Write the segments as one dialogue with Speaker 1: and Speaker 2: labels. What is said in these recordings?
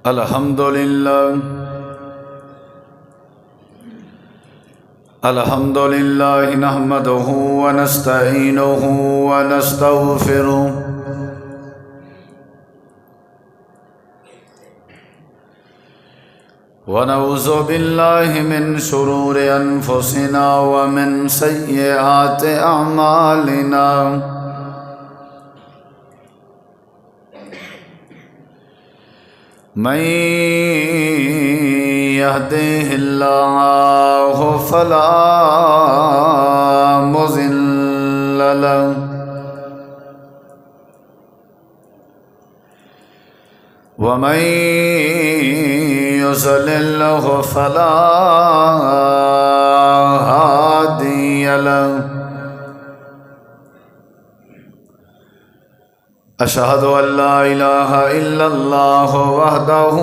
Speaker 1: الحمد لله نحمده ونستعينه ونستغفره ونعوذ بالله من شرور أنفسنا ومن سيئات أعمالنا من يهده الله فلا مضل له ومن يضلل فلا هادي له أشهد أن لا إله إلا الله وحده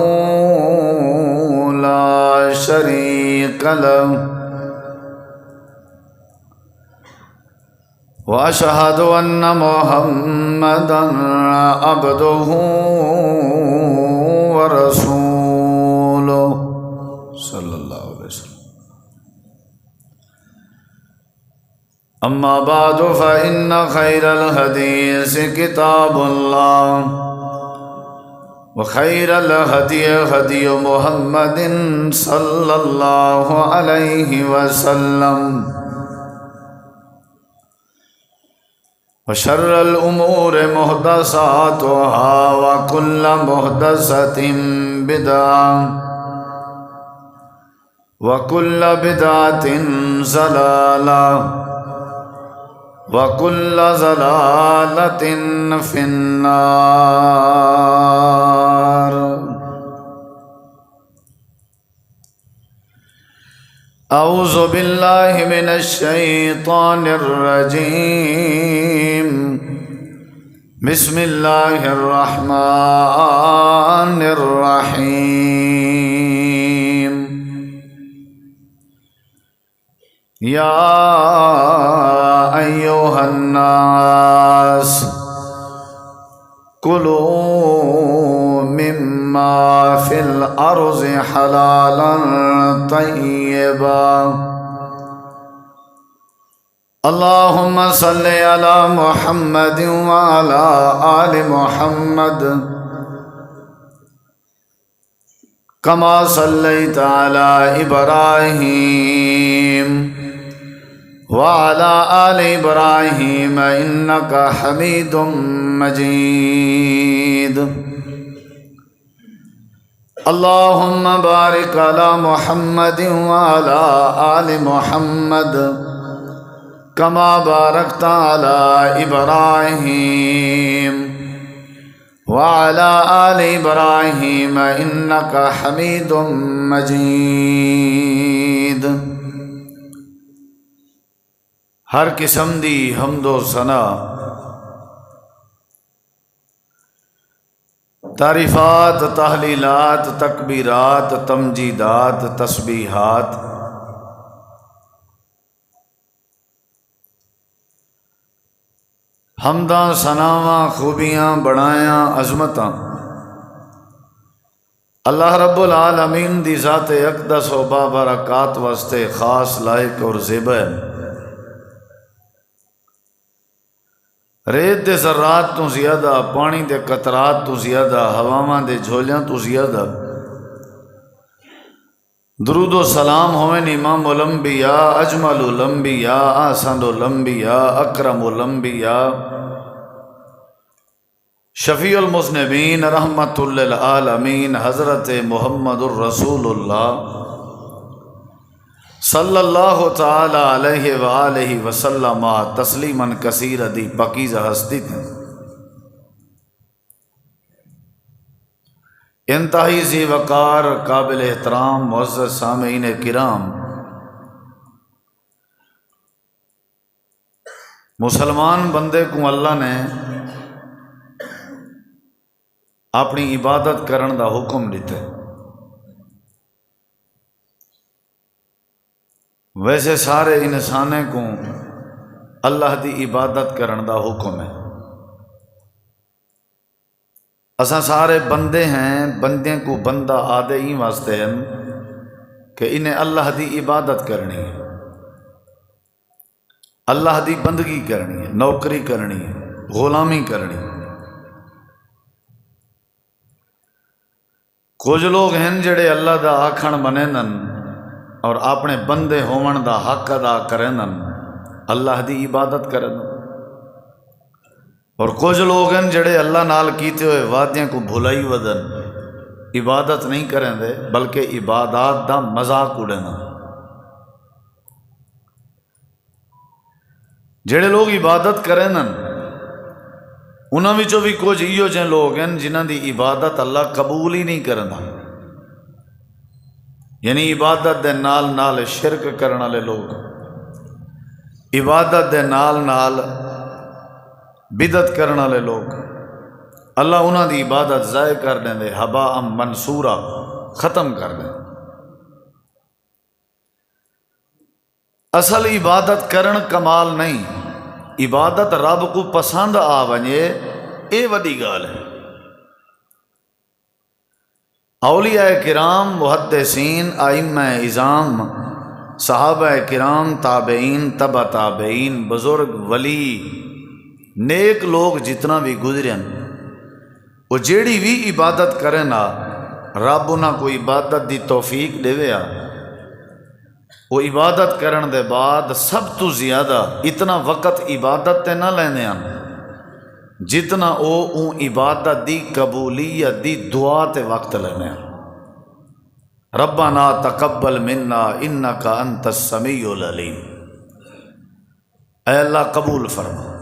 Speaker 1: لا شريك له وأشهد أن محمدا عبده ورسوله صلى الله عليه وسلم. أما بعد فإن خير الحديث كتاب الله وخير الهدي هدي محمد صلى الله عليه وسلم وشر الأمور محدثاتها وكل محدثة بدعة وكل بدعة ضلالة وَكُلَّ ضَلَالَةٍ فِي النَّارِ. أعوذ بالله من الشيطان الرجيم. بسم الله الرحمن الرحيم. يا أيها الناس كلوا مما في الأرض حلالا طيبا. اللهم صل على محمد وعلى آل محمد كما صليت على إبراهيم وعلى آل إبراهيم إنك حميد مجيد. اللهم بارك على محمد وعلى آل محمد كما باركت على إبراهيم وعلى آل إبراهيم إنك حميد مجيد. ہر قسم دی حمد و ثنا تعریفات تحلیلات تکبیرات تمجیدات تسبیحات حمداں ثناواں خوبیاں بڑایاں عظمتاں اللہ رب العالمین دی ذات اقدس و بابرکات واسطے خاص لائق اور زیبا ہے. ریت دے ذرات تو زیادہ، پانی دے قطرات تو زیادہ، ہواواں دے جھولیاں تو زیادہ درود و سلام ہوئیں امام الانبیاء اجمل الانبیاء احسن الانبیاء اکرم الانبیاء شفیع المذنبین رحمت للعالمین حضرت محمد الرسول اللہ صلی اللہ تعالی علیہ وآلہ وسلم تسلیما کثیرا دی پاکیزہ ہستی تھے. انتہائی ذی وقار قابل احترام معزز سامعین کرام، مسلمان بندے کو اللہ نے اپنی عبادت کرن دا حکم دیتے. ویسے سارے انسانے کو اللہ دی عبادت کرن دا حکم ہے. اساں سارے بندے ہیں، بندے کو بندہ آدھے ہی واسطے ہیں کہ انہیں اللہ دی عبادت کرنی ہے، اللہ دی بندگی کرنی ہے، نوکری کرنی ہے، غلامی کرنی ہے۔ کچھ لوگ ہیں جڑے اللہ دا آکھن منینن اور اپنے بندے ہون دا حق ادا کرنن، اللہ دی عبادت کرن، اور کچھ لوگ ہیں جڑے اللہ نال کیتے ہوئے وعدیاں کو بھلائی ودن، عبادت نہیں کریں دے بلکہ عبادات دا مذاق اڑنا۔ جڑے لوگ عبادت کرنن انہاں وچوں بھی کچھ ایو جے لوگ ہیں جنہاں دی عبادت اللہ قبول ہی نہیں کرنا، یعنی عبادت دے نال نال شرک کرن والے لوگ، عبادت دے نال نال بدعت کرن والے لوگ، اللہ انہاں دی عبادت ضائع کر دیں دے، ہباء منصورا، ختم کر دیں۔ اصل عبادت کرن کمال نہیں، عبادت رب کو پسند آ ونجے اے وڈی گال ہے۔ اولیاء کرام، محدثین، ائمہ اعظام، صحابہ کرام، تابعین، تبع تابعین، بزرگ، ولی، نیک لوگ جتنا بھی گزرن، وہ جیڑی بھی عبادت کریں نا رب انہاں کو عبادت دی توفیق دے آ، وہ عبادت کرن دے بعد سب تو زیادہ اتنا وقت عبادت تے نہ لینے آن جتنا او عبادت دی قبولیت دی دعا تے وقت لینے آن۔ ربنا تقبل منا انکا انت السمیع العلیم، اے اللہ قبول فرما۔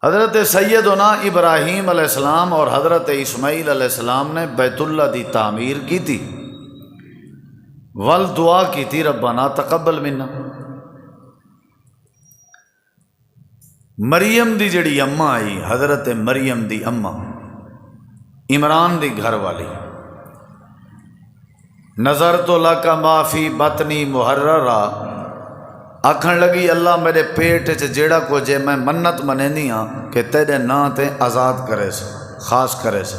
Speaker 1: حضرت سیدنا ابراہیم علیہ السلام اور حضرت اسماعیل علیہ السلام نے بیت اللہ دی تعمیر کی تھی، ول دعا کی تھی ربنا تقبل منا۔ مریم دی جڑی اماں آئی، حضرت مریم دی اماں، عمران دی گھر والی، نظرت لک ما فی بطنی محررا، آکھن لگی اللہ میرے پیٹ چ جیڑا کو جے میں منت منینی ہاں کہ تیرے نا تے آزاد کرے سے، خاص کرے سے،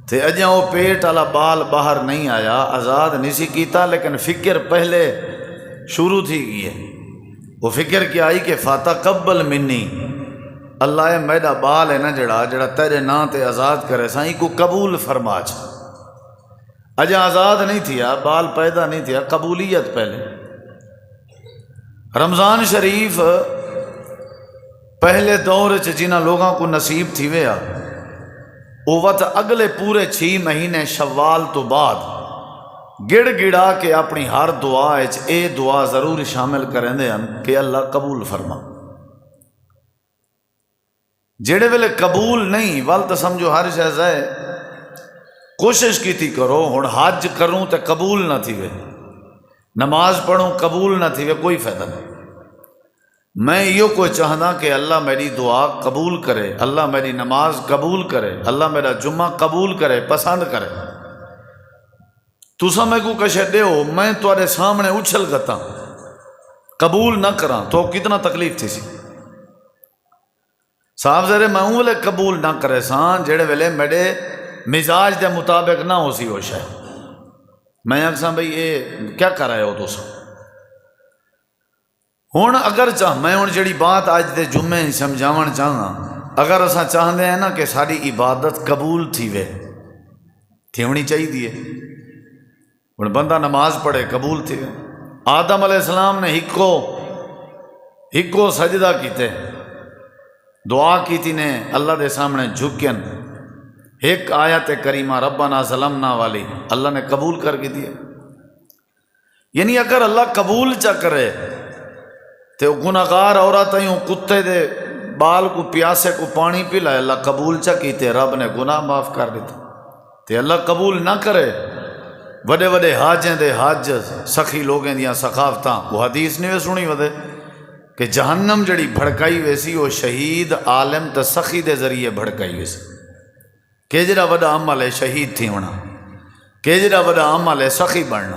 Speaker 1: تے اجاں وہ پیٹ والا بال باہر نہیں آیا، آزاد نہیں سی کیتا، لیکن فکر پہلے شروع تھی گئی ہے۔ وہ فکر کیا آئی کہ فتقبل منی، اللہ اے میرا بال ہے نا جڑا تیرے نا تے آزاد کرے سائیں کو قبول فرما چا۔ اجاں آزاد نہیں تھیا، بال پیدا نہیں تھیا، قبولیت پہلے۔ رمضان شریف پہلے دور جنہ لوگاں کو نصیب تھی ویا، وہ وقت اگلے پورے 6 مہینے شوال تو بعد گڑ گڑا کے اپنی ہر دعا اے دعا ضرور شامل کریں دے ہن کہ اللہ قبول فرما۔ جڑے ویلے قبول نہیں ول تو سمجھو ہر شے ہے، کوشش کیتی کرو، ہن حج کروں تے قبول نہ تھی وے، نماز پڑھوں قبول نہ تھی وے، کوئی فائدہ نہیں۔ میں یہ کوئی چاہنا کہ اللہ میری دعا قبول کرے، اللہ میری نماز قبول کرے، اللہ میرا جمعہ قبول کرے، پسند کرے۔ تسا میں کو کشے دے ہو، میں تمہارے سامنے اچھل گتا قبول نہ کراں تو کتنا تکلیف تھی سی۔ صاحب ذرے میں ہوں ویلے قبول نہ کرے سان جڑے ویلے میرے مزاج دے مطابق نہ ہو سی ہو شاید، میں آکھساں بھئی یہ کیا کر رہے ہو تسا۔ ہن اگر چاہ میں ہن جڑی بات آج دے جمعے سمجھاون چاہاں، اگر اساں چاہندے ہیں نا کہ ساری عبادت قبول تھی وے، تھی ہونی چاہیے دیئے، ہن بندہ نماز پڑھے قبول تھی وے۔ آدم علیہ السلام نے ہکو سجدہ کیتے، دعا کیتی نے اللہ دے سامنے جھکن، ایک آیت کریمہ ربنا ظلمنا والی اللہ نے قبول کر کے دیے۔ یعنی اگر اللہ قبول چا کرے تو گناہگار عورتیں کتے دے بال کو پیاسے کو پانی پلائے، اللہ قبول چا کیتے، رب نے گناہ معاف کر دیتے۔ تے اللہ قبول نہ کرے، وڈے وڈے حاجیں دے حاج سخی لوگیں دیاں ثقافتاں، وہ حدیث نہیں سنی ودے کہ جہنم جڑی بھڑکائی ویسی وہ شہید عالم تے سخی دے ذریعے بھڑکائی ویسی۔ کہ جڑا وڈا عمل ہے شہید تھی ہونا، کہ جڑا وڈا عمل ہے سخی بننا،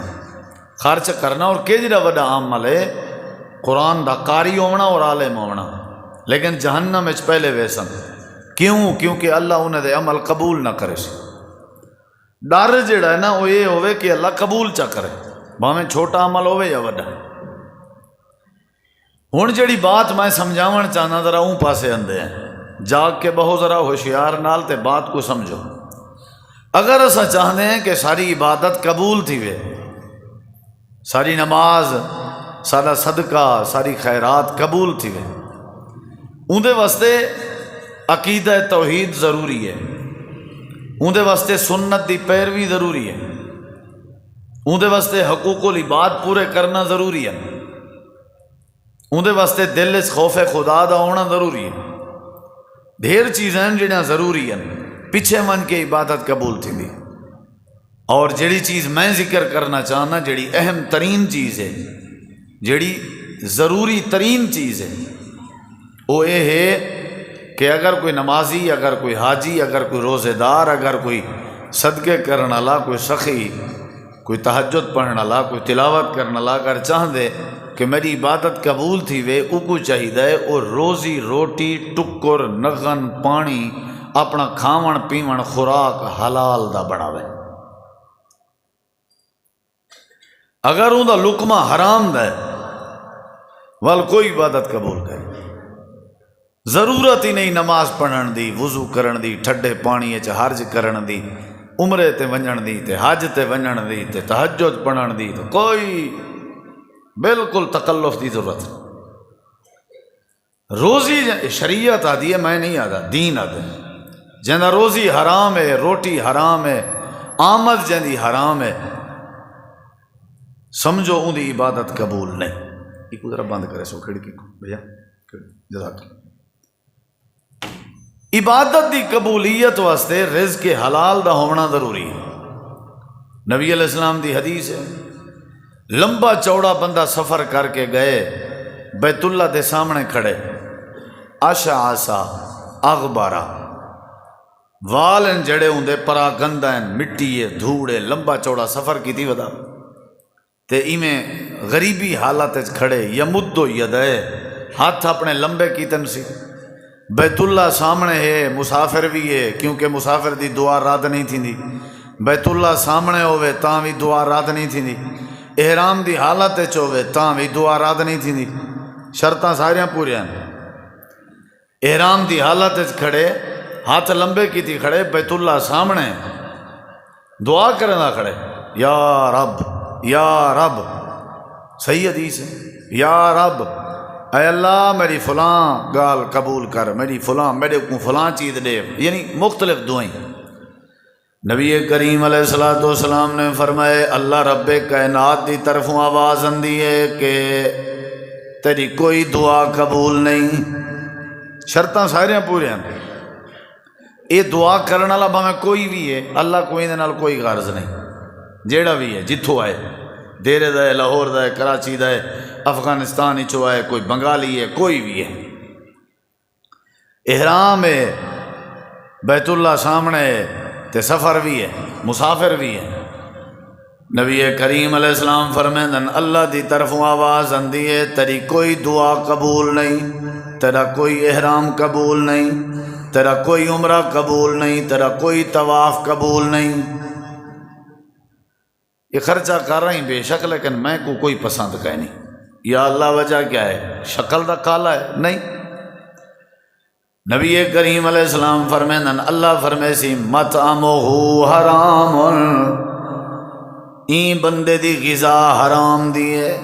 Speaker 1: خرچ کرنا، اور کہ جڑا وڈا عمل ہے قرآن دا قاری ہونا اور عالم ہونا، لیکن جہنم اچ پہلے ویسن کیوں؟ کیونکہ اللہ انہیں دے عمل قبول نہ کرے سی۔ ڈر جڑا ہے نا وہ یہ ہوئے کہ اللہ قبول چا کرے، بھاویں چھوٹا عمل ہوئے یا وڈا۔ ہن جڑی بات میں سمجھاون چاہنا ذرا اون پاسے اندے ہیں، جاگ کے بہو ذرا ہوشیار نال تے بات کو سمجھو۔ اگر اسا چاہتے ہیں کہ ساری عبادت قبول تھی وے، ساری نماز، سارا صدقہ، ساری خیرات قبول تھی وے، اندے واسطے عقیدہ توحید ضروری ہے، اندے واسطے سنت دی پیروی ضروری ہے، اندے واسطے حقوق العباد پورے کرنا ضروری ہے، اندے واسطے دل اس خوف خدا دا ہونا ضروری ہے۔ ڈھیر چیزیں جڑیاں ضروری ہیں، پیچھے من کے عبادت قبول تھی دی۔ اور جڑی چیز میں ذکر کرنا چاہنا، جڑی اہم ترین چیز ہے، جڑی ضروری ترین چیز ہے، وہ یہ ہے کہ اگر کوئی نمازی، اگر کوئی حاجی، اگر کوئی روزے دار، اگر کوئی صدقے کرنے والا، کوئی سخی، کوئی تہجد پڑھنے والا، کوئی تلاوت کرنے والا اگر چاہ دے کہ میری عبادت قبول تھی وے، کو چاہیے وہ روزی روٹی، ٹکر، نغن، پانی، اپنا کھاون پیون خوراک حلال دا بناوے۔ اگر ان دا لقمہ حرام دا ہے وال کوئی عبادت قبول کرے، ضرورت ہی نہیں نماز پڑھن دی، وضو کرن دی، ٹھڈے پانی چ حرج کرن دی، عمرے تے ونجن دی، تے حج تے ونجن دی، تے تہجد پڑھن دی، تو کوئی بالکل تکلف دی ضرورت نہیں۔ روزی شریعت آدھی ہے، میں نہیں آدھا، دین آدھا ہے۔ جنہ روزی حرام ہے، روٹی حرام ہے، آمد جندی حرام ہے، سمجھو ان دی عبادت قبول نہیں۔ ایک ذرا بند کرے سو کھڑکی کو بھیا، جزاک اللہ۔ عبادت دی قبولیت واسطے رزق حلال دا ہونا ضروری ہے۔ نبی علیہ السلام دی حدیث ہے، لمبا چوڑا بندہ سفر کر کے گئے، بیت اللہ دے سامنے کھڑے، اشعثا اغبارا، وال جڑے ہوں دے پرا گندہ ہیں، مٹی ہے، دھوڑ ہے، لمبا چوڑا سفر کی تھی ودا تے ایمیں غریبی حالت کھڑے، یمدو یدائے، ہاتھ اپنے لمبے کیتن سی، بیت اللہ سامنے ہے، مسافر بھی ہے، کیونکہ مسافر دی دعا رد نہیں تھی دی، بیت اللہ سامنے ہوئے تاں بھی دعا رد نہیں تھی دی، احرام دی حالت چوے تاں بھی دعا رد نہیں تھی دی، شرطاں ساریاں پوریاں، احرام دی حالت کھڑے، ہاتھ لمبے کی تھی کھڑے، بیت اللہ سامنے دعا کرنا کھڑے، یا رب یا رب، صحیح حدیث ہے، یا رب اے اللہ میری فلاں گال قبول کر، میری فلاں میرے کو فلاں چیز دے، یعنی مختلف دعائیں۔ نبی کریم علیہ السلام نے فرمائے اللہ رب کائنات دی طرفوں آواز آندی ہے کہ تیری کوئی دعا قبول نہیں، شرطاں ساریاں پوریاں، یہ دعا کرنے والا بھاویں کوئی بھی ہے، اللہ کوئی دے نال کوئی غرض نہیں، جیڑا بھی ہے جتھوں آئے، دیرے دا ہے، لاہور دا ہے، کراچی دا ہے، افغانستان چو آئے، کوئی بنگالی ہے، کوئی بھی ہے، احرام ہے، بیت اللہ سامنے ہے، تے سفر بھی ہے، مسافر بھی ہے۔ نبی کریم علیہ السلام فرمائیں اللہ دی طرفوں آواز آندی ہے تیری کوئی دعا قبول نہیں، تیرا کوئی احرام قبول نہیں، تیرا کوئی عمرہ قبول نہیں، تیرا کوئی طواف قبول نہیں۔ یہ خرچہ کر رہی بے شک، لیکن میں کو کوئی پسند کا نہیں، یا اللہ وجہ کیا ہے؟ شکل دا کالا ہے؟ نہیں۔ نبی کریم علیہ السلام فرمائیں اللہ فرمائے سی مطعمہ حرام، این بندے دی غذا حرام دیے،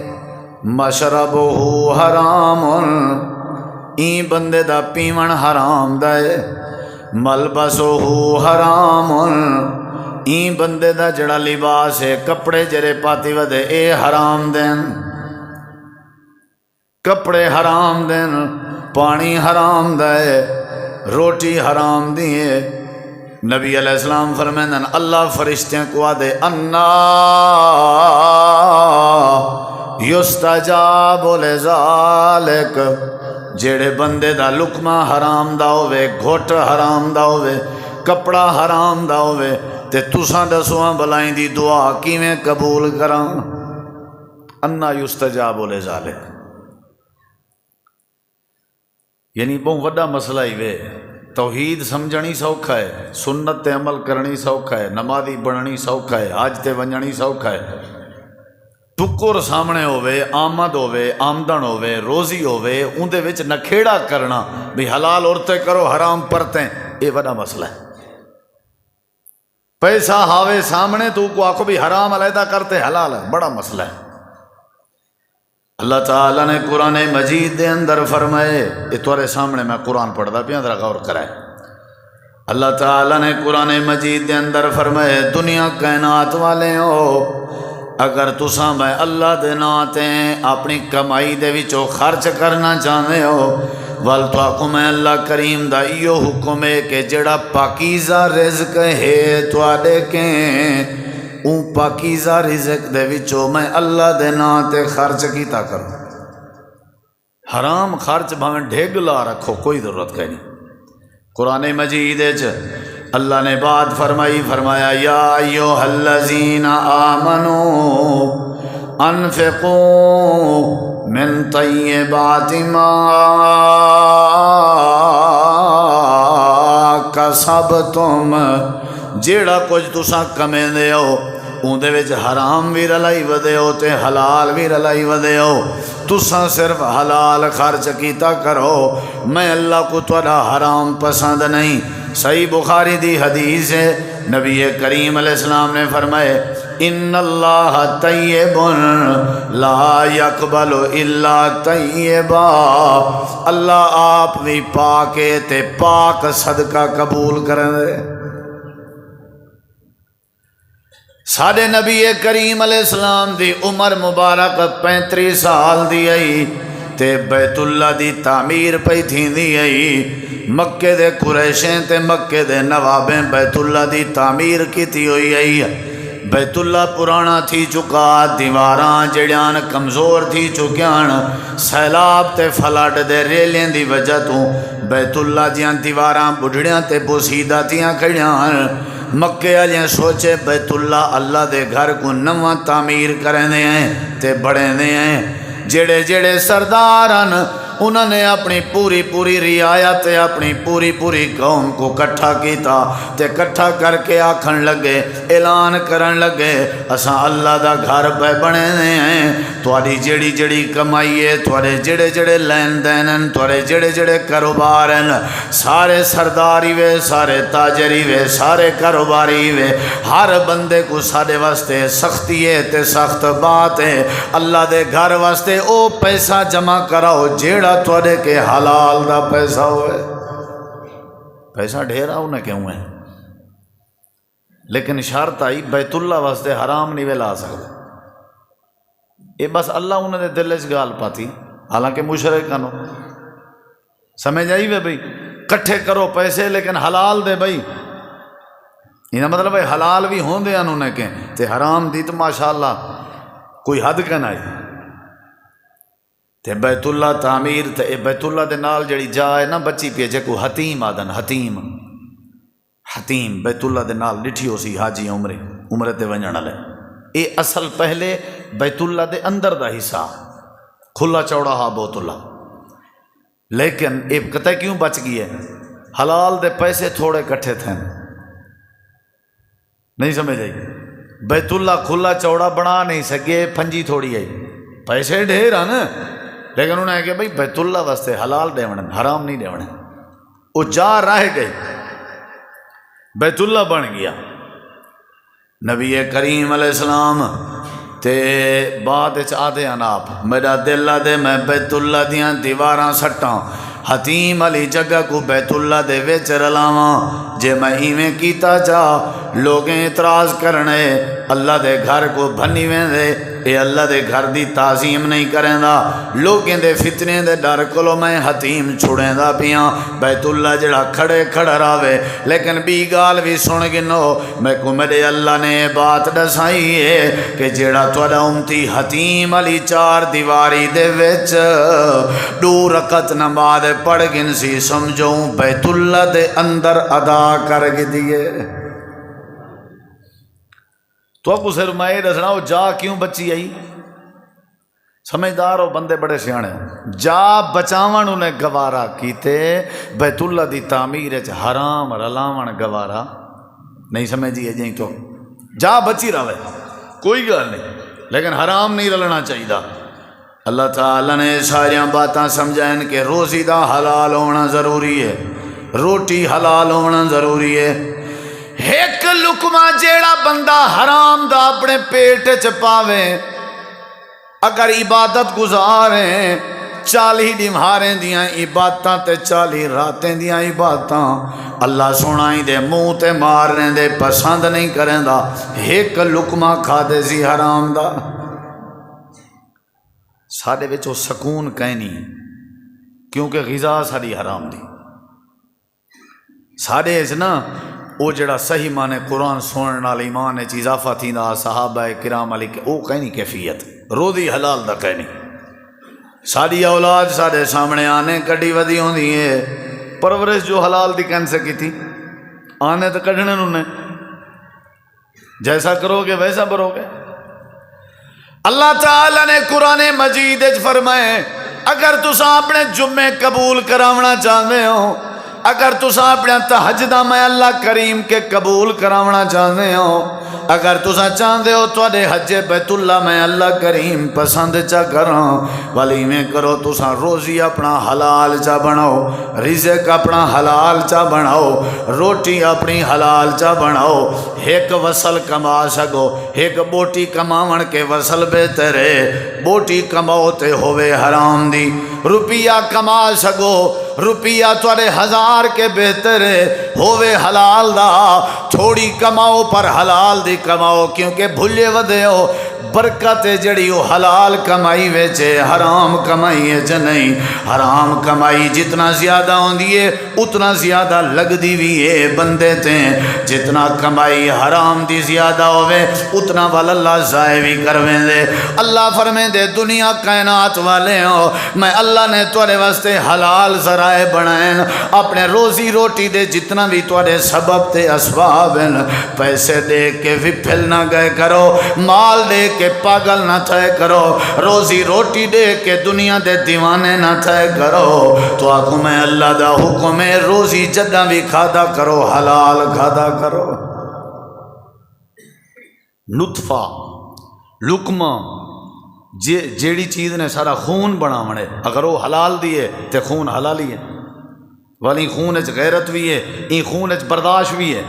Speaker 1: مشربہ حرام، این بندے دا پیمن حرام دے، ملبسہ حرام، این بندے دا جڑا لباس ہے، کپڑے جڑے پاتی ودے اے حرام دین، کپڑے حرام دین، پانی حرام دے، روٹی حرام دیے۔ نبی علیہ السلام فرمائیں اللہ فرشتیں کو آدھے انا یستجاب لذالک، جیڑے بندے دا لقمہ حرام دا ہوئے، گھوٹ حرام دا ہوئے، کپڑا حرام دا ہوئے، تے تساں دسواں بلائیں دی دعا کیویں قبول کراں؟ انا یستجاب لذالک، یعنی بہت وڈا مسئلہ ہی وے توحید سمجھنی سوکھا ہے، سنت تے عمل کرنی سوکھا ہے، نمازی بننی سوکھا ہے، حج تے ونجنی سوکھا ہے، ٹکر سامنے ہوئے، آمد ہوئے، آمدن ہوئے، روزی ہوئے، اندے وچ نکھیڑا کرنا بھی حلال عورتیں کرو حرام پرتیں، یہ بڑا مسئلہ ہے۔ پیسہ ہاوے سامنے تو کو آکھو بھی حرام علیحدہ کرتے حلال ہے، بڑا مسئلہ ہے۔ اللہ تعالیٰ نے قرآن مجید دے اندر فرمائے، یہ تمہارے سامنے میں قرآن پڑھدا پیا، ذرا غور کرائے۔ اللہ تعالیٰ نے قرآن مجید دے اندر فرمائے، دنیا کائنات والے ہو، اگر تساں میں اللہ دے نام تے اپنی کمائی دے وچوں خرچ کرنا چاہتے ہو، ول تواکو میں اللہ کریم دا ایو حکم ہے کہ جڑا پاکیزہ رزق ہے تواڈے کے اون پاکیزہ رزق دے وچوں میں اللہ دے نام تے خرچ کیتا کرو۔ حرام خرچ بھاویں ڈھگ لا رکھو، کوئی ضرورت نہیں۔ قرآن مجید وچ اللہ نے بات فرمائی، فرمایا یا ایھا الذین آمنوا انفقوا من طیبات ما کسبتم، جیڑا کچھ تساں کمیندے ہو اندے وچ حرام بھی رلائی ودے ہو تے حلال بھی رلائی ودے ہو، تساں صرف حلال خرچ کیتا کرو، میں اللہ کو تھوڑا حرام پسند نہیں۔ صحیح بخاری دی حدیث ہے، نبی کریم علیہ السلام نے فرمائے ان اللہ طیب لا یقبل الا طیبا، اللہ آپ بھی پاک ہے تے پاک صدقہ قبول کریں دے۔ ساڈے نبی کریم علیہ السلام دی عمر مبارک 35 سال دی آئی تے بیت اللہ دی تعمیر پئی تھیندی آئی، مکے دے قریشیں تے مکے دے نوابیں بیت اللہ دی تعمیر کیتی ہوئی آئی۔ بیت اللہ پرانا تھی چکا، دیواراں جڑیاں کمزور تھی چکیاں، سیلاب تے فلڈ دے ریلیں دی وجہ تو بیت اللہ دیاں دیواراں بڑھڑیاں تے بوسیدہ تیاں کھڑیاں۔ مکے والے سوچے بیت اللہ اللہ دے گھر کو نواں تعمیر کریں دے ہیں تے بڑھیں دے ہیں، جڑے جڑے سردارن انہوں نے اپنی پوری پوری رعایت اپنی پوری پوری قوم کو کٹھا کیتا تے کٹھا کر کے آکھن لگے، اعلان کرن لگے اساں اللہ دا گھر پہ بنے ہیں، تھوڑی جڑی جڑی کمائی ہے، تھوڑے جڑے جڑے لین دین ہیں، تھوڑے جڑے جڑے کاروبار ہیں، سارے سرداری وے، سارے تاجری وے، سارے کاروباری وے، ہر بندے کو سارے واسطے سختی ہے تے سخت بات ہے، اللہ دے گھر واسطے او پیسہ جمع کراؤ جیڑا تھوڑے کے حلال دا پیسہ ہوئے۔ پیسہ ڈھیرا انہیں کیوں ہے، لیکن شرط آئی بیت اللہ واسطے حرام نہیں ویلا سکتے، یہ بس اللہ انہیں دے دل اس گال پاتی، حالانکہ مشرکانو سمجھ آئی وے بھئی کٹھے کرو پیسے لیکن حلال دے بھئی، یہ مطلب ہے حلال بھی ہوں دے انہوں کے تے حرام دی تو ماشاءاللہ کوئی حد کا نہیں۔ تے بیت اللہ تعمیر تے بیت اللہ دے نال جڑی جا ہے نا بچی پی جے کو حتیم آدن، حتیم حتیم بیت اللہ دے نال ڈٹھی ہو سی حاجی عمرے تے ونجن والے، اے اصل پہلے بیت اللہ دے اندر دا حصہ کھلا چوڑا ہا بیت اللہ، لیکن اے قطع کیوں بچ گئی ہے، حلال دے پیسے تھوڑے کٹھے تھے، نہیں سمجھ آئی، بیت اللہ کھلا چوڑا بنا نہیں سکے، پھنجی تھوڑی آئی، پیسے ڈھیر ہیں نا، لیکن انہوں نے کہا بھائی بیت اللہ واسطے حلال دیونے حرام نہیں دیونے، وہ جا رہ گئے، بیت اللہ بن گیا۔ نبی کریم علیہ السلام تے بعد آدھے اناپ میرا دل دے میں بیت اللہ دیاں دیواراں سٹاں، حتیم علی جگہ کو بیت اللہ دے وچ رلاواں، جے میں ایویں کیتا چاہ لوگیں اعتراض کرنے اللہ دے گھر کو بھنی ویندے، اے اللہ دے گھر دی تعظیم نہیں کریں دا، لوگیں دے فتنے دے ڈر کولو میں حتیم چھڑیں دا پیاں، بیت اللہ جڑا کھڑے کھڑا راوے، لیکن بی گال بھی سن گنو میں کو میرے اللہ نے بات دسائی ہے کہ جڑا تھوڑا امتی حتیم علی 4 دیواری دے وچ 2 رکعت نماز پڑھ گن سی، سمجھوں بیت اللہ دے اندر ادا کر دیئے۔ تو آپ کو صرف میں دسنا وہ جا کیوں بچی آئی، سمجھدار ہو بندے بڑے سیانے جا بچاون انہیں گوارا کیتے بیت اللہ دی تعمیر حرام رلاون گوارا نہیں سمجھیے جی تو جا بچی رہے کوئی گل نہیں لیکن حرام نہیں رلنا چاہیے اللہ تعالیٰ نے ساریاں باتاں سمجھائیں کہ روزی دا حلال ہونا ضروری ہے روٹی حلال ہونا ضروری ہے ایک لقمہ جیڑا بندہ حرام دا اپنے پیٹ چ پاوے اگر عبادت گزاریں 40 دمہاریں دیاں عبادتاں تے 40 راتیں دیاں عبادتاں اللہ سنائی دے منہ تے مارنے دے پسند نہیں کریں دا ایک لقمہ کھا دے سی حرام دا ساڑھے وچوں سکون کہیں نہیں کیونکہ غذا ساری حرام دی ساڑھے اس نا وہ جڑا صحیح مانے قرآن سننے نال ایمان وچ اضافہ تھیندا صحابہ کرام علی او کہیں نہیں کیفیت روزی حلال دا کہیں نہیں ساری اولاد سارے سامنے آنے کڈی ودی ہوندی ہے پرورش جو حلال دی کہن سے کی تھی آنے تو کڈنے انہیں جیسا کرو گے ویسا برو گے اللہ تعالیٰ نے قرآن مجید فرمائے اگر تساں اپنے جمعے قبول کراونا چاہتے ہو اگر تساں اپنے تہجدہ میں اللہ کریم کے قبول کراونا چاہتے ہو اگر تساں چاہتے ہو تو حج بیت اللہ میں اللہ کریم پسند چا کراں ولی میں کرو تساں روزی اپنا حلال چا بناؤ رزق اپنا حلال چا بناؤ روٹی اپنی حلال چا بناؤ ایک وصل کما سکو ایک بوٹی کماون کے وصل بہتر ہے بوٹی کماؤ تے ہوئے حرام دی روپیہ کما سکو روپیہ توڑے 1000 کے بہتر ہے ہوئے حلال دا تھوڑی کماؤ پر حلال دی کماؤ کیونکہ بھلے ودے ہو برکت جڑی ہو حلال کمائی ویچے حرام کمائی ہے نہیں حرام کمائی جتنا زیادہ ہوندی ہے اتنا زیادہ لگ دی بھی ہے بندے تے جتنا کمائی حرام دی زیادہ ہوئے اتنا والا اللہ ضائع بھی کرویں دے اللہ فرمیں دے دنیا کائنات والے ہو میں اللہ نے توڑے واسطے حلال ذرائع بنائیں اپنے روزی روٹی دے جتنا بھی توڑے سبب تے اسباب ہیں پیسے دے کے بھی پھل نہ گئے کرو مال دے کے پاگل نہ تھے کرو روزی روٹی دے کے دنیا دے دیوانے نہ تھے کرو تو آکو میں اللہ دا حکم ہے روزی جدہ بھی کھادا کرو حلال کھادا کرو نطفہ لقمہ جیڑی چیز نے سارا خون بنا مڑے اگر وہ حلال دیئے تے خون حلالی ہے والی خون اچ غیرت بھی ہے این خون اچ برداشت بھی ہے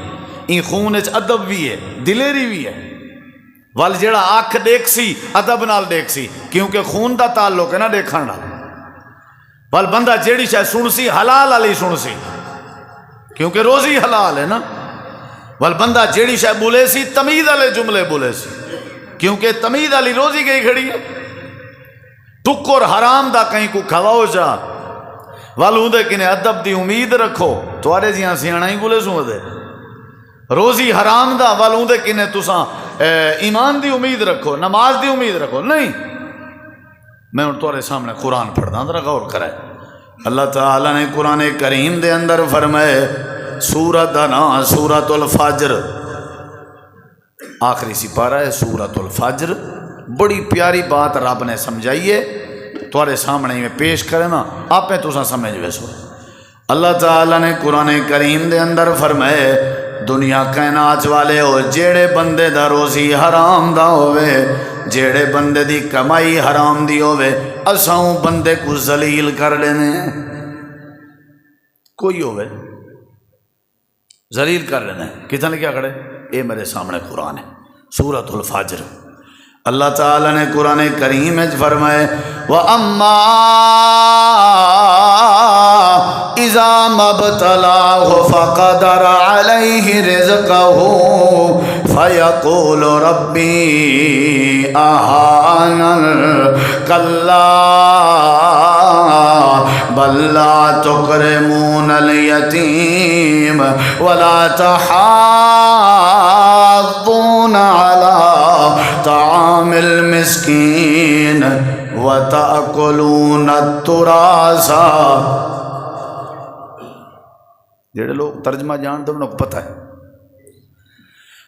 Speaker 1: این خون اچ ادب بھی ہے دلیری بھی ہے وال جڑا آنکھ دیکھ سی ادب نال دیکھ سی کیونکہ خون دا تعلق ہے نا دیکھن نال وال بندہ جیڑی شاید سن سی حلال علی سن سی کیونکہ روزی حلال ہے نا وال بندہ جیڑی شاید بولے سی تمید علی جملے بولے سی کیونکہ تمید علی روزی گئی کھڑی ہے ٹکر حرام دا کہیں کو کھواؤ جا والوں دے کنے ادب دی امید رکھو توارے جیاں سیانا ہی بولے سوں دے روزی حرام دا والوں دے کنے تساں ایمان دی امید رکھو نماز دی امید رکھو نہیں میں ان توارے سامنے قرآن پڑھنا ذرا غور کرے اللہ تعالیٰ نے قرآن کریم دے اندر فرمائے سورۃ نا سورۃ الفجر آخری سپارہ ہے سورۃ الفجر بڑی پیاری بات رب نے سمجھائیے توارے سامنے میں پیش کرے نا آپ میں تساں سمجھ ویسو اللہ تعالیٰ نے قرآن کریم دے اندر فرمائے دنیا کائنات والے ہو جیڑے بندے دا روزی حرام دا ہوئے جیڑے بندے دی کمائی حرام دی ہوئے اساں بندے کو ذلیل کر لینے کوئی ہوئے ذلیل کر لینے کتنا لکھا کھڑے اے میرے سامنے قرآن ہے سورۃ الفجر اللہ تعالیٰ نے قرآن کریم میں فرمائے وَأَمَّا إِذَا مَبْتَلَاهُ فَقَدَرَ عَلَيْهِ رِزْقَهُ فَيَقُولُ رَبِّي أَهَانَنِ كَلَّا بَل لَّا تُكْرِمُونَ الْيَتِيمَ وَلَا تَحَاضُّونَ عَلَىٰ طعام المسکین وَتَأْكُلُونَ التُّرَاثَ جڑے لوگ ترجمہ جان دے انہوں کو پتہ ہے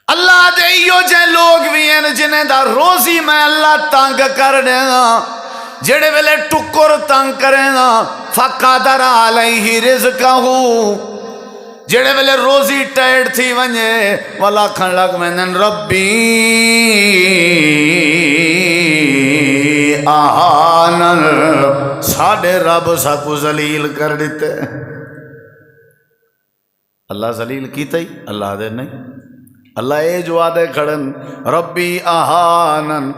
Speaker 1: اللہ دے ایو جے لوگ بھی ہیں جنہیں دا روزی میں اللہ تانگ کر دے گا جڑے ویلے ٹکر تنگ کریں نا فقدر علیہ رزقہ، جڑے ویلے روزی ٹیڑ تھی ونجے والا کھن لگ وینن ربی آہانن، ساڑے رب ساکو ذلیل کر دیتے۔ اللہ ذلیل کیتا ہی اللہ دے نہیں، اللہ اے جو آدھے کھڑن ربی آہانن،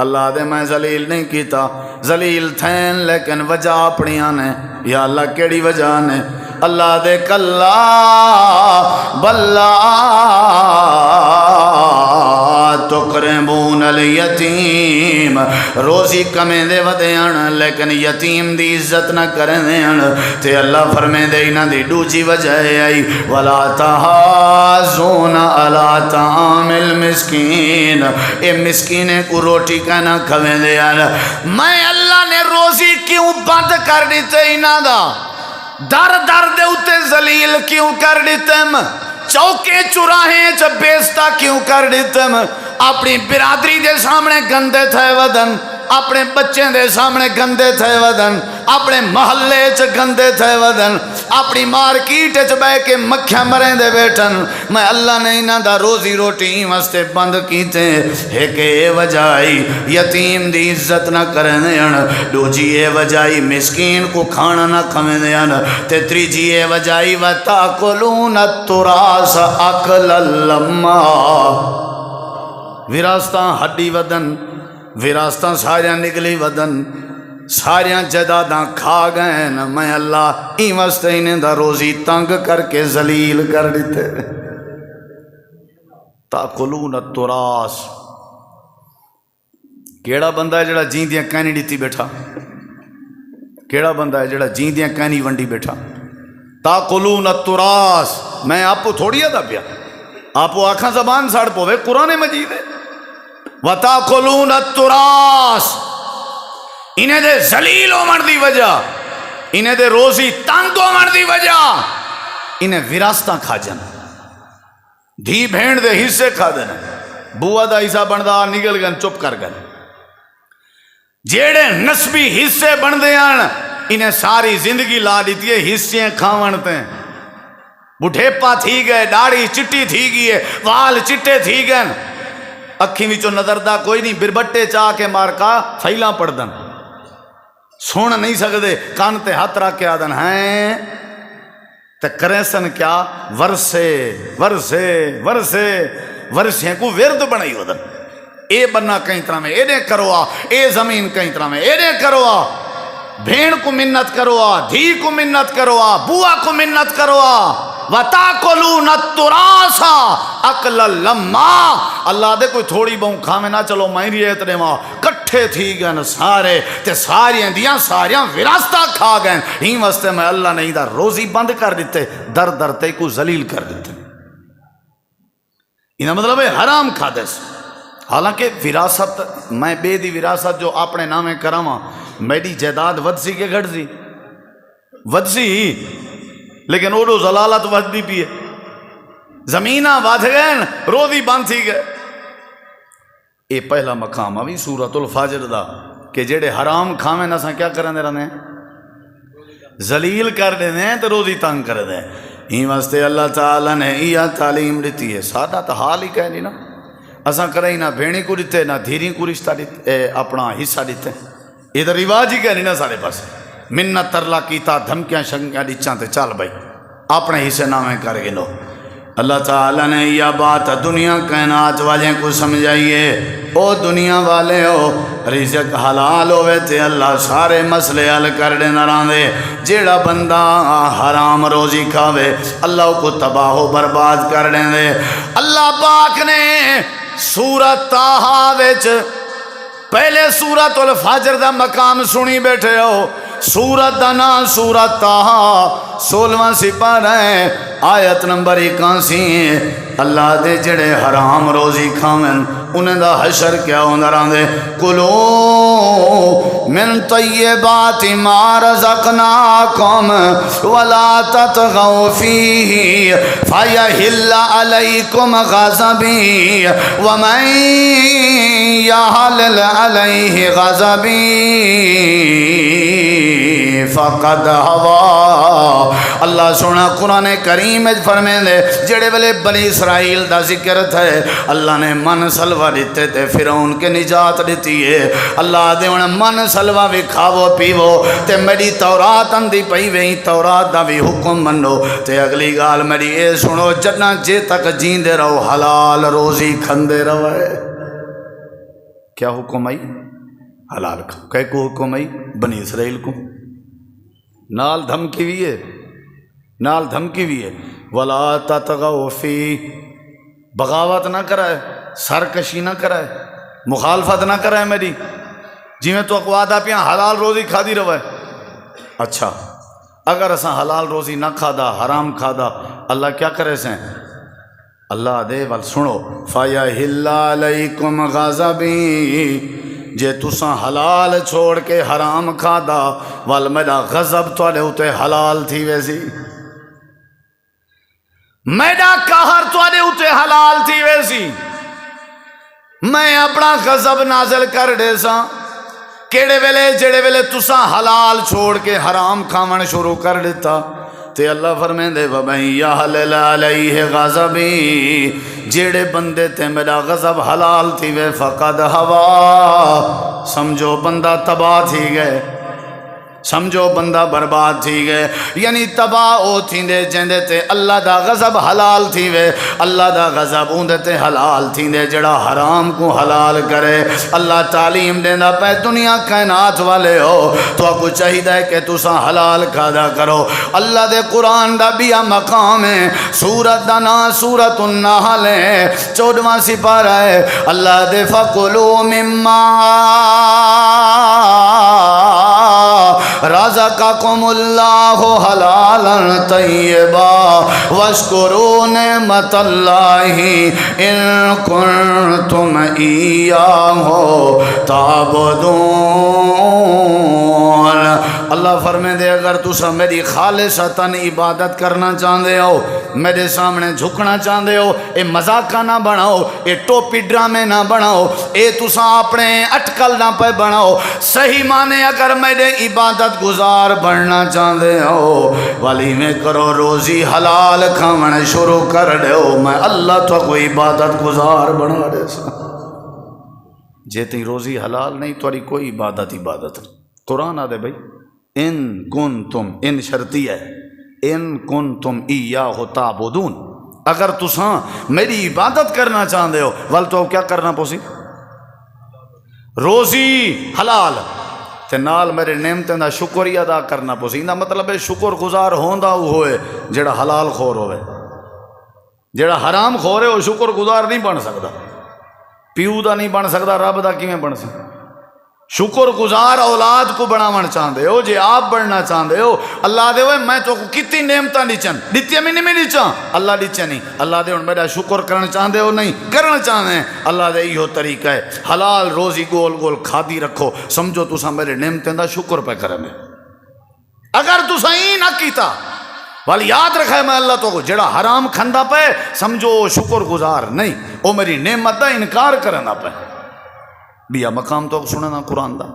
Speaker 1: اللہ دے میں ذلیل نہیں کیتا، ذلیل تھین لیکن وجہ اپنیاں نے، یا اللہ کیڑی وجہ نے؟ اللہ دے کلا بلا تقربون الیتیم، روزی کمیں دے ودیان لیکن یتیم دی عزت نہ کریں دیان، تے اللہ فرمے دے انہ دی دوجی وجہ آئی وَلَا تَحَاضُونَ عَلَىٰ طَعَامِ الْمِسْكِينَ، اے مسکینے کو روٹی کا نہ کھویں دیان۔ میں اللہ نے روزی کیوں بند کر دیتے انہ دا؟ در در دے اتے ذلیل کیوں کر دیتم؟ چوکے چراہیں جب بیستا کیوں کر دیتم؟ اپنی برادری دے سامنے گندے تھے ودن، اپنے بچے دے سامنے گندے تھے ودن، اپنے محلے چ گندے تھے ودن، اپنی مارکیٹ چ بے کے مکھیاں مریں دے بیٹھن۔ میں اللہ نے انہاں دا روزی روٹی واسطے بند کیتے، ایک اے وجائی یتیم دی عزت نہ کریں دیان، دوجی اے وجائی مسکین کو کھانا نہ کھویں دیان، تے تریجی اے وجائی وَتَأْكُلُونَ التُّرَاثَ أَكْلًا لَمًّا، وراثتاں ہڈی ودن، وراثتاں ساریاں نکلی ودن، ساریاں جائیداداں کھا گئے نا۔ میں اللہ این واسطے انہیں دا روزی تنگ کر کے ذلیل کر دیتے۔ تاکلون التراث، کیڑا بندہ ہے جڑا جیندیاں کہنی ڈیتی بیٹھا؟ کیڑا بندہ ہے جڑا جیندیاں کہنی ونڈی بیٹھا؟ تاکلون التراث، میں آپ کو تھوڑی ادا پیا، آپ کو آنکھاں زبان ساڑ پوے قرآن مجید ہے۔ وَتَأْكُلُونَ التُّرَاثَ، انہیں دے ذلیل ہومن دی وجہ، انہیں دے روزی تنگ ہومن دی وجہ، انہیں وراثتاں کھا جن، دھی بھینڈ دے حصے کھا دینا، بوا دا حصہ بندہ نگل گن چپ کر گن، جیڑے نسبی حصے بن دیان انہیں ساری زندگی لا دیتی ہے حصے کھاونتے ہیں۔ بڑھیپا تھی گئے، داڑھی چٹی تھی گئی ہے، وال چٹے تھی گئے، اکھی وچوں نظر دا کوئی نہیں، بربٹے چاہ کے مار کا پھیلاں پڑ دن، سن نہیں سکتے، کان تے ہاتھ رکھ کے آدن ہیں تے کریں سن کیا؟ ورسے ورسے ورسے ورسے کو ورد بنائی ہو دن، اے بننا کہیں طرح میں، اے نے کرو آ، اے زمین کہیں طرح میں، اے نے کرو آ، بھیڑ کو منت کرو آ، دھی کو منت کرو آ، بوا کو منت کرو آ۔ وَتَأْكُلُونَ التُّرَاثَ أَكْلًا لَمًّا، اللہ دے کوئی تھوڑی بہوں کھامے نہ چلو میں ریت نے ماں کٹھے تھی گئن سارے تے ساریاں دیاں ساریاں وراثتہ کھا گئن، ہی واسطے میں اللہ نے ادھر روزی بند کر دیتے، در در تے کو ذلیل کر دیتے۔ انہا مطلب ہے حرام کھا دیس، حالانکہ وراثت میں بے دی وراثت جو اپنے نامے کراماں میری جائیداد ود سی کے گھٹ سی ود سی، لیکن اوڈو ضلالت ود بھی پیے، زمینہ ود گئے روزی بند تھی گئے۔ اے پہلا مقام ابھی سورۃ الفجر دا کہ جڑے حرام کھامیں نہ سا کیا کرنے رہنے ہیں؟ ذلیل کر دینے ہیں تو روزی تنگ کر دیں۔ ہی واسطے اللہ تعالیٰ نے یہ تعلیم دیتی ہے، سادہ تو حال ہی کہہ نہیں نا، اساں کریں نہ بھیڑی کو دیتے نہ دھیری کو رشتہ دیتے، اپنا حصہ دیتے، یہ تو رواج ہی کہہ نہیں نا سارے پاس، منت ترلا کیتا دھمکیاں شنکیاں ڈچاں تے چال بھائی اپنے حصے نامے کر گنو۔ اللہ تعالیٰ نے یہ بات دنیا کائنات والے کو سمجھائیے، او دنیا والے ہو رزق حلال ہوئے تے اللہ سارے مسئلے حل کر دینا راندے، جیڑا بندہ حرام روزی کھاوے اللہ کو تباہ و برباد کر دے۔ اللہ پاک نے سورۃ طٰہٰ وچ پہلے سورۃ الفجر دا مقام سنی بیٹھے ہو، سورت دا نام سورۃ طٰہٰ، 16واں سپارہ ہے آیت نمبر 81 اللہ دے جڑے حرام روزی کھاون انہیں دا حشر کیا ہوندہ راندے کلو من طیبات ما رزقناکم ولا تطغوا فیہ فیحل علیکم غضبی ومن یحلل علیہ غضبی فقد ہوا۔ اللہ سونا قرآن کریم فرمائیں دے جڑے والے بنی اسرائیل دا ذکر تھے اللہ نے من سلوہ دیتے تھے فرعون کے نجات دیتی ہے اللہ دے انہیں من سلوہ بھی کھاو پیو تے میری تورات اندھی پئی وئی تورات دا بھی حکم منو تے اگلی گال میری اے سنو جنا جے تک جیندے رہو حلال روزی کھندے رہو ہے۔ کیا حکم آئی؟ حلال کھاؤ۔ کہ کو حکم آئی؟ بنی اسرائیل کو نال دھمکی بھی ہے، نال دھمکی بھی ہے وَلَا تَطْغَوْا فِي، بغاوت نہ کرائے، سرکشی نہ کرائے، مخالفت نہ کرائے میری جی میں تو اقوادہ پیاں حلال روزی کھا دی رہا ہے۔ اچھا اگر اساں حلال روزی نہ کھا دا حرام کھا دا اللہ کیا کرے سیں؟ اللہ دے وال سنو فَيَحِلَّ عَلَيْكُمْ غَضَبِي، جے تساں حلال چھوڑ کے حرام کھا دا وال میرا غضب توڑے ہوتے حلال تھی ویسی، میرا قہر توڑے ہوتے حلال تھی ویسی، میں اپنا غضب نازل کر دے ساں کیڑے ویلے جڑے ویلے تساں حلال چھوڑ کے حرام کھاون شروع کر دیتا تے اللہ فرمائیں دے وَمَن یَحْلِلْ عَلَیْہِ غَضَبِی، جیڑے بندے تے میرا غضب حلال تھی وے فقد ہوا، سمجھو بندہ تباہ تھی گئے، سمجھو بندہ برباد تھی گئے، یعنی تباہ او تھی دے جندے تے اللہ دا غضب حلال تھی وے، اللہ دا غضب اوندے تے حلال تھی دے جڑا حرام کو حلال کرے۔ اللہ تعلیم دینا پہ دنیا کائنات والے ہو تو کو چاہیے ہے کہ تساں حلال کھادا کرو۔ اللہ دے قرآن دا بیا مقام ہے، سورت دا نا سورت النحل ہے، 14واں سپارہ ہے، اللہ دے فَقُلُوا مِمَّا رزقکم اللہ حلالا طیبا واشکروا نعمت اللہ ان کنتم ایاہ تعبدون۔ اللہ فرمائے دے اگر تسا میری خالصتاً عبادت کرنا چاہتے ہو، میرے سامنے جھکنا چاہتے ہو، اے مذاقہ نہ بناؤ، اے ٹوپی ڈرامے نہ بناؤ، اے تسا اپنے اٹکل نہ پہ بناؤ، صحیح مانے اگر میرے عبادت گزار بننا چاہتے ہو والی میں کرو روزی حلال کھاون شروع کر دیو، میں اللہ تو کوئی عبادت گزار بنا دے سا۔ جے تی روزی حلال نہیں توری کوئی عبادت نہیں۔ قرآن آدھے بھئی ان کنتم، ان شرطی ہے، ان کنتم ایاہ تعبدون، اگر تساں میری عبادت کرنا چاہتے ہو ول تو کیا کرنا پوسی؟ روزی حلال تے نال میرے نعمتیں دا شکری ادا کرنا پوسی۔ دا مطلب ہے شکر گزار ہوندا ہوئے جڑا حلال خور ہوئے، جڑا حرام خور ہے وہ شکر گزار نہیں بن سکتا، پیو دا نہیں بن سکتا، رب دا کیویں بن سکتا؟ شکر گزار اولاد کو بناون چاہتے ہو جے آپ بننا چاہتے ہو اللہ دے ہوئے میں تو کتنی نعمتاں ڈیچن ڈیتیا میں نہیں ڈیچاں اللہ ڈیچے نہیں، اللہ دے میرا شکر کرنا چاہتے ہو نہیں کرنا چاہتے ہیں، اللہ دے یہ طریقہ ہے حلال روزی گول گول کھادی رکھو، سمجھو تساں میرے نعمتیں دا شکر پہ کرے میں۔ اگر تساں ہی نہ کیتا والی یاد رکھے میں اللہ تو جڑا حرام کھندا پہ سمجھو شکر گزار نہیں، وہ میری نعمت دا انکار کرنا پہ۔ بیا مقام تو سننا قرآن دا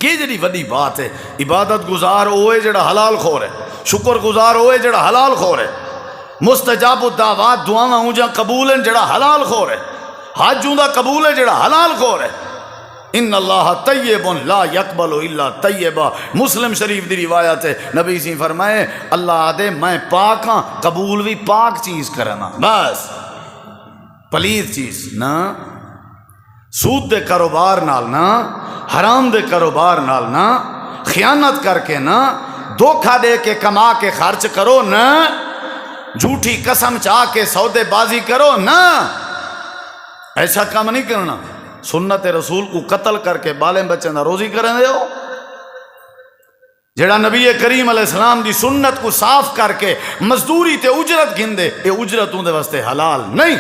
Speaker 1: کہ جڑی وڈی بات ہے، عبادت گزار ہوئے جڑا حلال خور ہے، شکر گزار ہوئے جڑا حلال خور ہے، مستجاب الدعوات دعاواں اونجا قبول ہیں جڑا حلال خور ہے، حج اوندا قبول ہے جڑا حلال خور ہے۔ ان اللہ طیب لا یقبل الا طیبا، مسلم شریف دی روایت ہے، نبی سی فرمائے اللہ آدھے میں پاک ہاں، قبول بھی پاک چیز کرنا، بس پلید چیز نہ، سود دے کاروبار نال نہ، حرام دے کاروبار نال نہ، خیانت کر کے نہ، دھوکہ دے کے کما کے خرچ کرو نہ، جھوٹی قسم چاہ کے سودے بازی کرو نہ، ایسا کام نہیں کرنا۔ سنت رسول کو قتل کر کے بالیں بچے نہ روزی کریں دے ہو، جڑا نبی کریم علیہ السلام دی سنت کو صاف کر کے مزدوری تے اجرت گھندے، یہ اجرت اندے واسطے حلال نہیں۔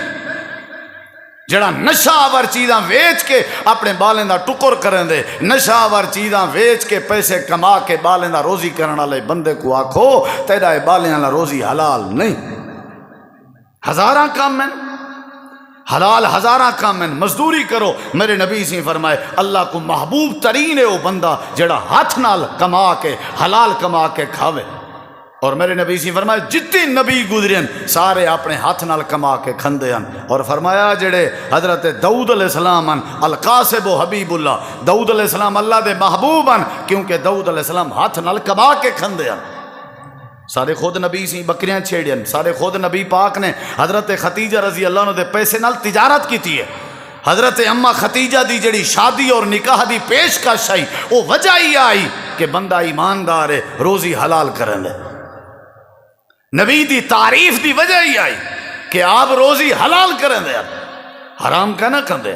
Speaker 1: جڑا نشہ آور چیزاں ویچ کے اپنے بالیں دا ٹکر کرن دے، نشہ آور چیزاں ویچ کے پیسے کما کے بالیں دا روزی کرن والے بندے کو آکھو تیرا بالیں والا روزی حلال نہیں۔ ہزاراں کام ہیں حلال، ہزاراں کام ہیں، مزدوری کرو۔ میرے نبی سے فرمائے اللہ کو محبوب ترین ہے وہ بندہ جڑا ہاتھ نال کما کے حلال کما کے کھاوے۔ اور میرے نبی سے فرمایا جتنے نبی گزرین سارے اپنے ہاتھ نال کما کے کھندے ہیں۔ اور فرمایا جڑے حضرت داؤد علیہ السلام ہیں القاسب و حبیب اللہ، داؤد علیہ السلام اللہ دے محبوب ہیں کیونکہ داؤد علیہ السلام ہاتھ نال کما کے کھندے ہیں۔ سارے خود نبی سی بکریاں چھیڑین، سارے خود نبی پاک نے حضرت ختیجہ رضی اللہ عنہ دے پیسے نال تجارت کیتی ہے۔ حضرت اما ختیجہ دی جڑی شادی اور نکاح دی پیشکش آئی وہ وجہ ہی آئی کہ بندہ ایماندار ہے، روزی حلال کرن دے۔ نبی دی تعریف دی وجہ ہی آئی کہ آپ روزی حلال کریں دے، حرام کا نہ کھن دے۔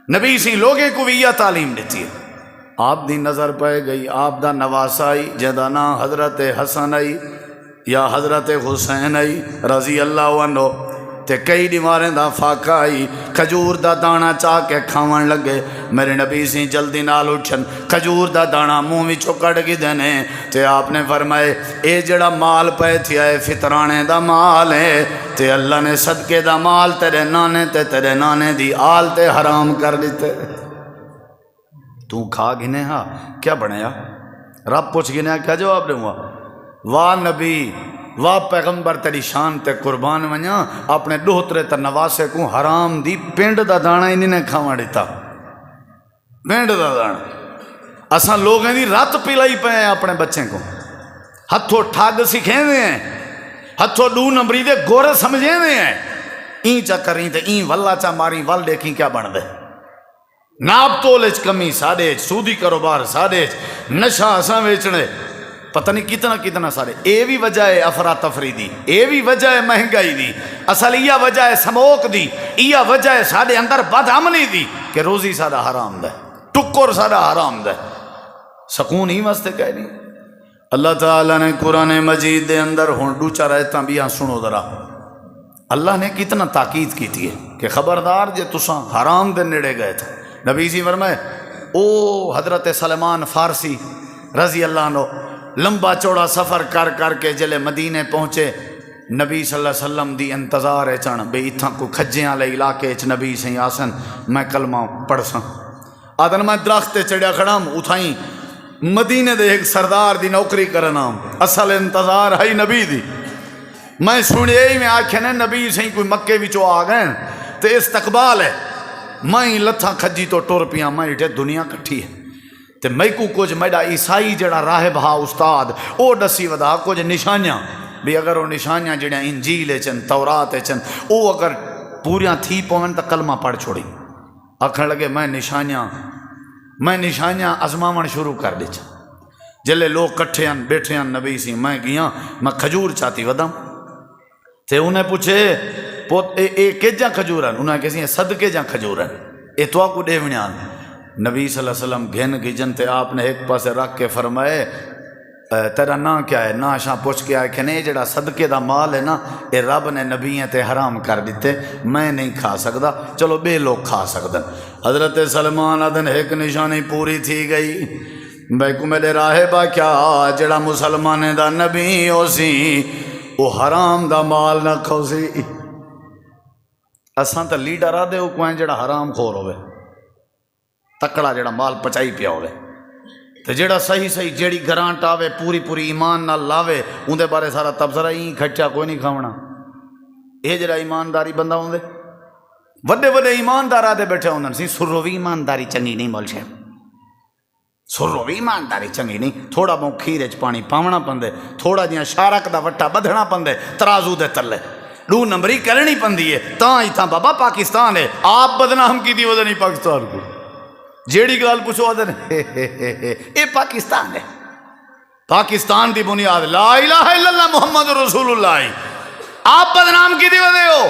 Speaker 1: نبی سی لوگیں کو بھی یہ تعلیم دیتی ہے۔ آپ دی نظر پہ گئی، آپ دا نواسا آئی جدا نا حضرت حسن آئی یا حضرت حسین آئی رضی اللہ عنہ، تے کئی دیواریں دا فاقہ آئی، کھجور دا دانا چاہ کے کھاون لگے۔ میرے نبی سی جلدی نال اٹھن کھجور دا دانا منہ وچوں کڈ کے دینے، تے آپ نے فرمائے اے جڑا مال پے تھیا ہے فطرانے دا مال ہے، تے اللہ نے صدقے دا مال تیرے نانے تے تیرے نانے دی آل تے حرام کر دیتے۔ تو کھا گنے ہاں کیا بنیا؟ رب پوچھ گنے کیا جواب دوں گا؟ واہ نبی واہ پیغمبر تیری شان تے قربان ونیا، اپنے دوہترے تے نواسے کو حرام دی پینڈ دا دانا ہی نہیں کھاواں دیتا۔ پینڈ دا دانا اساں لوگوں دی رات پلائی پے ہیں اپنے بچے کو، ہتھوں ٹھگ سکھیں دے ہیں، ہتھوں دو نمبری دے گورے سمجھیں دے ہیں، این چا کریں تے این واللہ چا ماری وال دیکھیں کیا بن دے۔ ناب تولج کمی ساڑے، سودی کاروبار ساڑے، نشہ اساں ویچنے، پتہ نہیں کتنا کتنا سارے۔ اے بھی وجہ ہے افراتفری دی، اے بھی وجہ ہے مہنگائی دی، اصل یہ وجہ ہے سموک دی، یہ وجہ ہے سارے اندر بد عملی دی کہ روزی سارا حرام دے، ٹکر سارا حرام دے، سکون ہی واسطے کہہ نہیں۔ اللہ تعالیٰ نے قرآن مجید دے اندر ہون دو چار آیتاں بھی سنو ذرا۔ اللہ نے کتنا تاکید کی تھی کہ خبردار جے تساں حرام دے نیڑے گئے تھے۔ نبی سی فرمائے او حضرت سلمان فارسی رضی اللہ عنہ لمبا چوڑا سفر کر کر کے جلے مدینے پہنچے، نبی صلی اللہ علیہ وسلم دی انتظار ہے چن بے اتھاں کو کھجیاں والے علاقے چ نبی سے آسن میں کلمہ پڑھ ساں۔ آدن میں درخت چڑھیا کھڑا اتھائیں مدینے دے ایک سردار دی نوکری کرنا، اصل انتظار ہے نبی دی۔ میں سنے ہی میں آکھے نے نبی سے کوئی مکے وچوں آ گئے تے استقبال ہے، میں لتھاں کھجی تو ٹور پیاں، میں اٹھے دنیا کٹھی ہے تے میں کو کچھ میڈا عیسائی جڑا راہب ہا استاد او دسی ودا کچھ نشانیاں بھی، اگر وہ نشانیاں جڑیاں انجیل چن تورات چن او اگر پوریاں تھی پون تو کلمہ پڑھ چھوڑی۔ آکھن لگے میں نشانیاں ازماون شروع کر دی۔ جلے لوگ کٹھے ہیں بیٹھے ہیں نبی سی، میں گیا میں کھجور چاہتی ودم تے انہیں پوچھے پوت اے کیجاں کھجور ہیں؟ انہیں کہتے صدقے جاں کھجور ہیں، اے تو کو دے ونیان۔ نبی صلی اللہ علیہ وسلم گھن گجن تے آپ نے ایک پاسے رکھ کے فرمائے تیرا نا کیا ہے؟ نا شاہ پوچھ کے آئے کہ نہیں جڑا صدقے دا مال ہے نا اے رب نے نبییں تے حرام کر دیتے، میں نہیں کھا سکتا، چلو بے لوگ کھا سکتے۔ حضرت سلمان ادن ایک نشانی پوری تھی گئی، بھائی کو میرے راہبہ کیا جڑا مسلمان دا نبی ہو سی وہ حرام دا مال نہ کھو سی۔ اساں تے لیڈر آدھے ہو کوئیں جڑا حرام خور ہوئے، تکڑا جڑا مال پچائی پیا ہوئے، تو جڑا صحیح صحیح جیڑی گرانٹ آوے پوری پوری ایمان نہ لاوے ان دے بارے سارا تبصرہ ہی کھٹیا کوئی نہیں کھاونا۔ یہ جڑا ایمانداری بندہ ہوں دے وڈے وڈے ایماندار آدھے بیٹھے ہوں سی سروی ایمانداری چنگی نہیں مول شے، سروی ایمانداری چنگی نہیں، تھوڑا بہت کھیرے چ پانی پاونا پندے، تھوڑا جہاں شارک دا وٹا بدھنا پندے، ترازو دے تلے دو نمبری کرنی پندی ہے، تاں ہی تاں بابا پاکستان ہے، آپ بدنام کی دی وجہ نہیں پاکستان کو، جیڑی گال پوچھو آدھے اے پاکستان ہے، پاکستان دی بنیاد لا الہ الا اللہ محمد رسول اللہ، آپ بدنام کی دی وجہ ہو،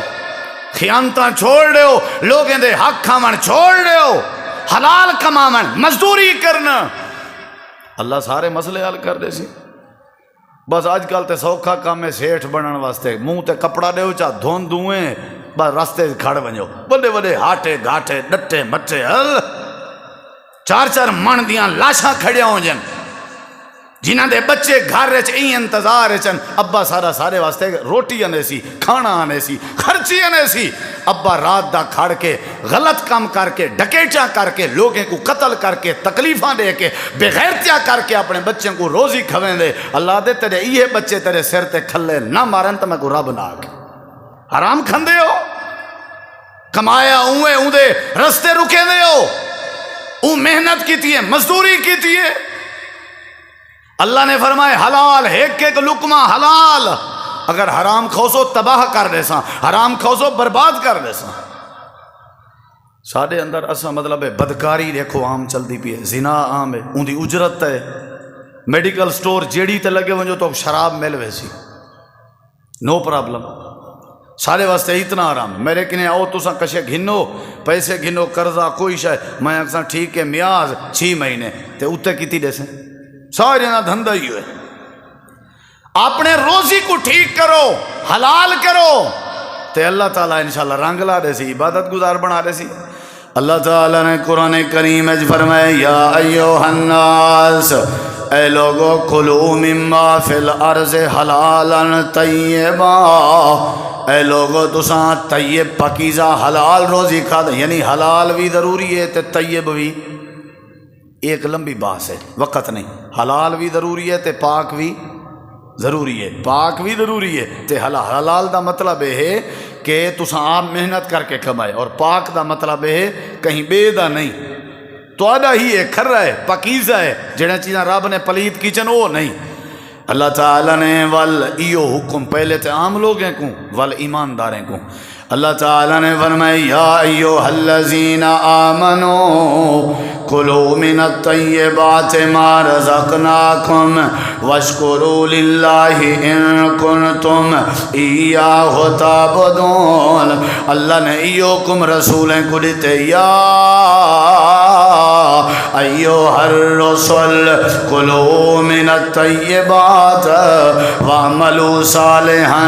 Speaker 1: خیانتاں چھوڑ رہے ہو، لوگیں دے حق کھاون چھوڑ رہے ہو، حلال کماون مزدوری کرنا، اللہ سارے مسئلے حل کر دے سی. بس اج کل تے سوکھا کام ہے سیٹھ بنن واسطے منہ تے کپڑا دیو چا دھون دوئیں بس راستے کھڑ ونجو بڑے بڑے ہاٹے گھاٹے ڈٹے مٹے ہل 4 من دیاں لاشاں کھڑیاں ہو جن جنہاں دے بچے گھر وچ این انتظار چن ابا سارے واسطے روٹی آنے سی کھانا آنے سی خرچی آنے سی. ابا رات دا کھڑ کے غلط کام کر کے ڈکیٹیاں کر کے لوگوں کو قتل کر کے تکلیفاں دے کے بغیرتیاں کر کے اپنے بچوں کو روزی کھویں دے. اللہ دے تیرے یہ بچے تیرے سر تے کھلے نہ مارن تو میں کو رب نہ آگے حرام کھندے ہو کمایا اون دے رستے رکے دے ہو اون محنت کیتی ہے مزدوری کیتی ہے. اللہ نے فرمائے حلال ایک ایک لقمہ حلال. اگر حرام کھوسو تباہ کر دے ساں حرام کھوسو برباد کر دے ساں. ساڑے اندر اسا مطلب ہے بدکاری دیکھو عام چلتی پی ہے زنا عام ہے ان دی اجرت ہے میڈیکل سٹور جیڑی تے لگے ونجو تو شراب مل ویسی نو پرابلم سارے واسطے اتنا آرام. میرے کنے آؤ تساں کشے گھنو پیسے گھنو قرضہ کوئی شے میں اکساں ٹھیک ہے میاز 6 مہینے تے اتے کیتی دے سیں سارے نہ دھندہ ہی ہوئے. اپنے روزی کو ٹھیک کرو حلال کرو تے اللہ تعالیٰ انشاءاللہ رنگ لا دے سی عبادت گزار بنا دے سی. اللہ تعالیٰ نے قرآن کریم میں فرمائے یا ایوہ الناس اے لوگو کلوا مما فی الارض حلالا طیبا. اے لوگو تساں طیب پاکیزہ حلال روزی کھا دے یعنی حلال بھی ضروری ہے تے طیب بھی ایک لمبی بحث ہے وقت نہیں. حلال بھی ضروری ہے تے پاک بھی ضروری ہے پاک بھی ضروری ہے تے حلال دا مطلب ہے کہ تساں آپ محنت کر کے کمائے اور پاک دا مطلب ہے کہیں بے دا نہیں تو آدھا ہی ہے کھرا ہے پاکیزہ ہے جنہیں چیزاں رب نے پلید کیچن وہ نہیں. اللہ تعالیٰ نے ول ایو حکم پہلے تے عام لوگیں کو ول ایمانداریں کو. اللہ تعالیٰ نے فرمایا یا ایوہ الذین آمنوا کلوا من الطیبات ما رزقناکم واشکروا للہ ان کنتم ایاہ تعبدون. اللہ نے ایو حکم رسولیں کو دیتے یا ایوہ الرسل کلوا من الطیبات وعملوا صالحا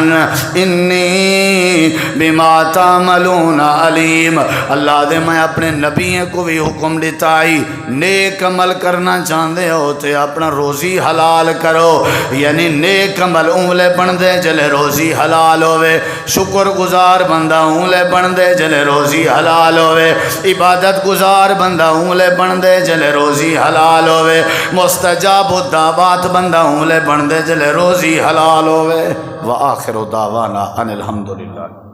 Speaker 1: انی بما تعملون علیم. اللہ دے میں اپنے نبیوں کو بھی حکم دیتا ہی نیک عمل کرنا چاہتے ہو تے اپنا روزی حلال کرو یعنی نیک عمل اونلے بن دے جلے روزی حلال ہوئے شکر گزار بندہ اونلے بن دے جلے روزی حلال ہوئے عبادت گزار بندہ اونلے بن دے جلے روزی حلال ہوئے مستجاب الدعوات بندہ اونلے بن دے جلے روزی حلال ہوئے. وآخر دعوانا ان الحمدللہ.